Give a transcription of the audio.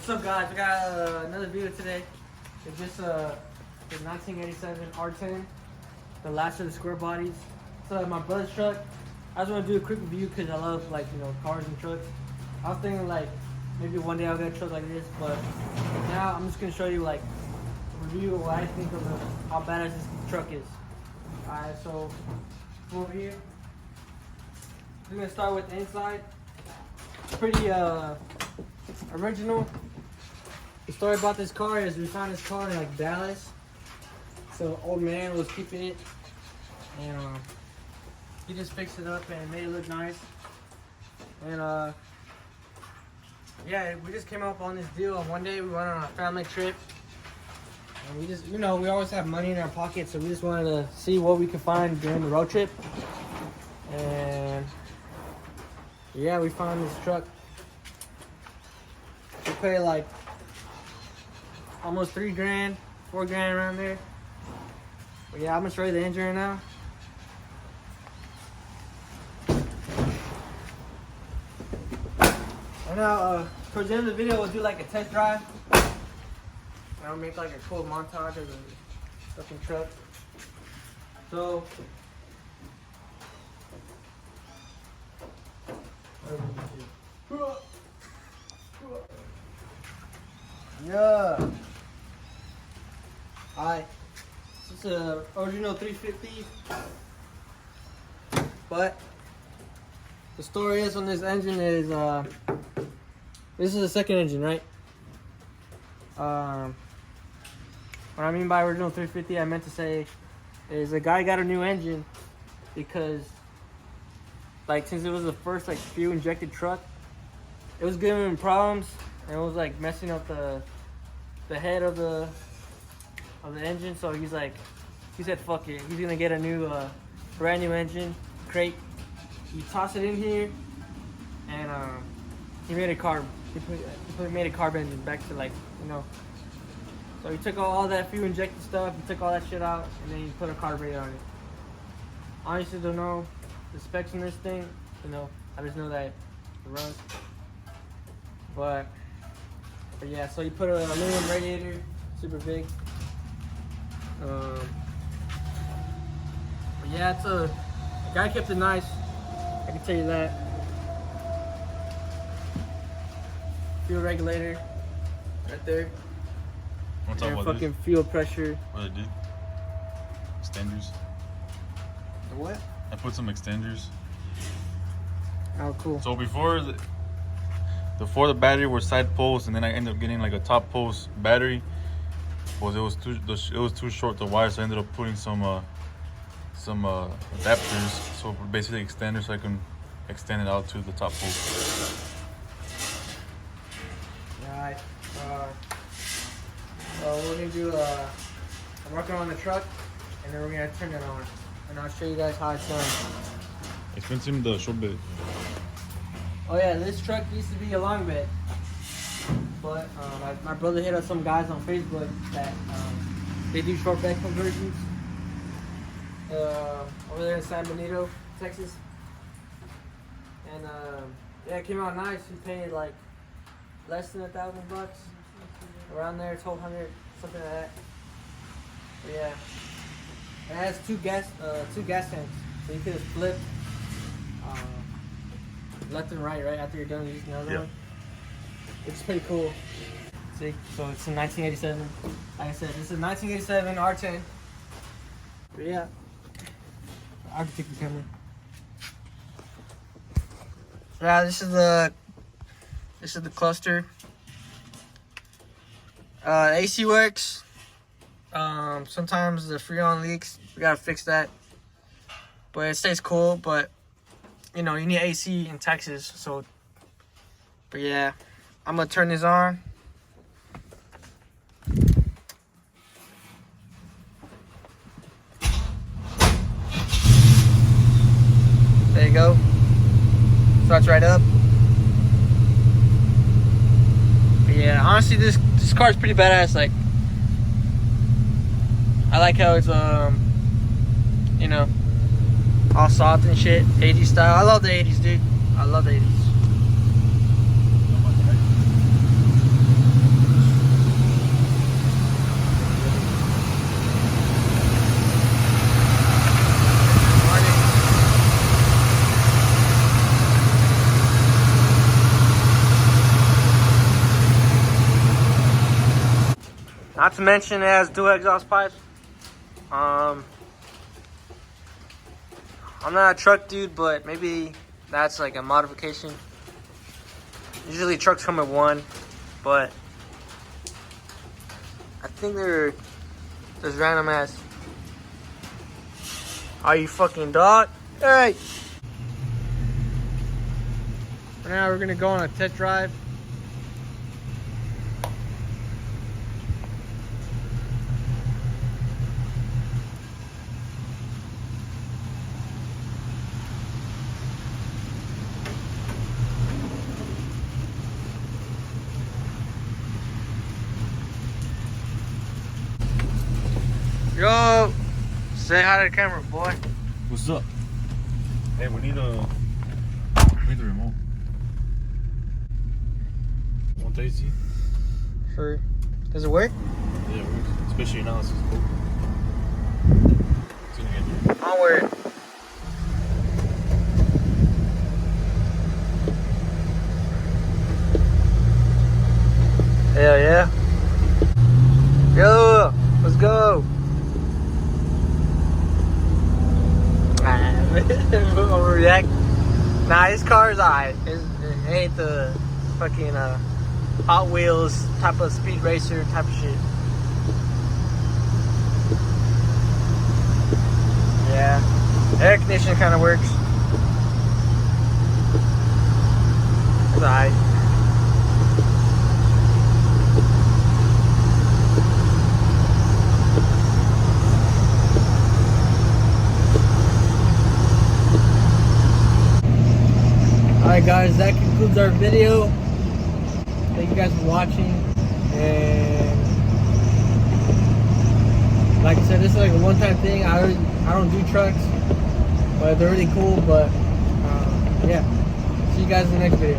What's up, guys? We got another video today. It's just the 1987 R10, the last of the square bodies. It's my brother's truck. I just want to do a quick review because I love, like, you know, cars and trucks. I was thinking, like, maybe one day I'll get a truck like this, but now I'm just gonna show you, like, a review of what I think of how badass this truck is. Alright, so over here, we're gonna start with the inside. It's pretty original. The story about this car is we found this car in, like, Dallas. So old man was keeping it, and he just fixed it up and made it look nice. And yeah, we just came up on this deal. One day we went on a family trip, and we just, you know, we always have money in our pocket, so we just wanted to see what we could find during the road trip. And yeah, we found this truck. We paid like almost 3 grand, 4 grand around there. But yeah, I'm gonna show you the engine right now. And now, towards the end of the video, we'll do like a test drive. And I'll make like a cool montage of the fucking truck. So, yeah. Hi. This is a original 350. But the story is on this engine is this is the second engine, right? What I mean by original 350, I meant to say is the guy got a new engine because, like, since it was the first, like, fuel injected truck, it was giving him problems and it was like messing up the head of the engine. So he's like, he said fuck it, he's gonna get a new brand new engine crate. He tossed it in here and he made a carb. He made a carb engine back to, like, you know. So he took all that fuel injected stuff, he took all that shit out, and then he put a carburetor on it. Honestly, don't know the specs on this thing, you know. I just know that it runs. But yeah, so he put an aluminum radiator, super big. But yeah, the guy kept it nice, I can tell you that. Fuel regulator, right there. What's up with fucking this? Fuel pressure. What I did? Extenders. The what? I put some extenders. Oh, cool. So before the battery were side posts, and then I ended up getting like a top post battery. Well, it was too short the wire, so I ended up putting some adapters. So basically extenders, so I can extend it out to the top post. Alright. So we're gonna do I'm working on the truck, and then we're gonna turn it on, and I'll show you guys how it's done. Expensive the short bed. Oh yeah, this truck used to be a long bed, but my brother hit up some guys on Facebook that they do short bed conversions over there in San Benito, Texas. And yeah, it came out nice. We paid like less than $1,000, around there, 1,200, something like that. But yeah, it has two gas tanks, so you can just flip left and right after you're done using the other one. It's pretty cool. See, so it's a 1987. Like I said, this is a 1987 R10. But yeah, I can take the camera. Yeah, this is the cluster. AC works. Sometimes the Freon leaks. We gotta fix that. But it stays cool. But you know, you need AC in Texas, so. But yeah, I'm gonna turn this on. There you go. Starts right up. But yeah, honestly, this car is pretty badass. Like, I like how it's you know, all soft and shit, 80s style. I love the 80s, dude. I love the 80s. Not to mention it has dual exhaust pipes. I'm not a truck dude, but maybe that's like a modification. Usually trucks come with one, but I think they're just random ass. Are you fucking dog? Hey! For now, we're gonna go on a test drive. Yo! Say hi to the camera, boy. What's up? Hey, we need the remote. Want the AC? Sure. Does it work? Yeah, it works. Especially now, this is cool. It's gonna get I'll wear it. Hell yeah. Yo, let's go. Overreact. Nah, this car's alright. It ain't the fucking Hot Wheels type of speed racer type of shit. Yeah. Air conditioning kind of works. It's alright. Alright guys, that concludes our video. Thank you guys for watching. And like I said, this is like a one-time thing. I don't do trucks, but they're really cool. But yeah, see you guys in the next video.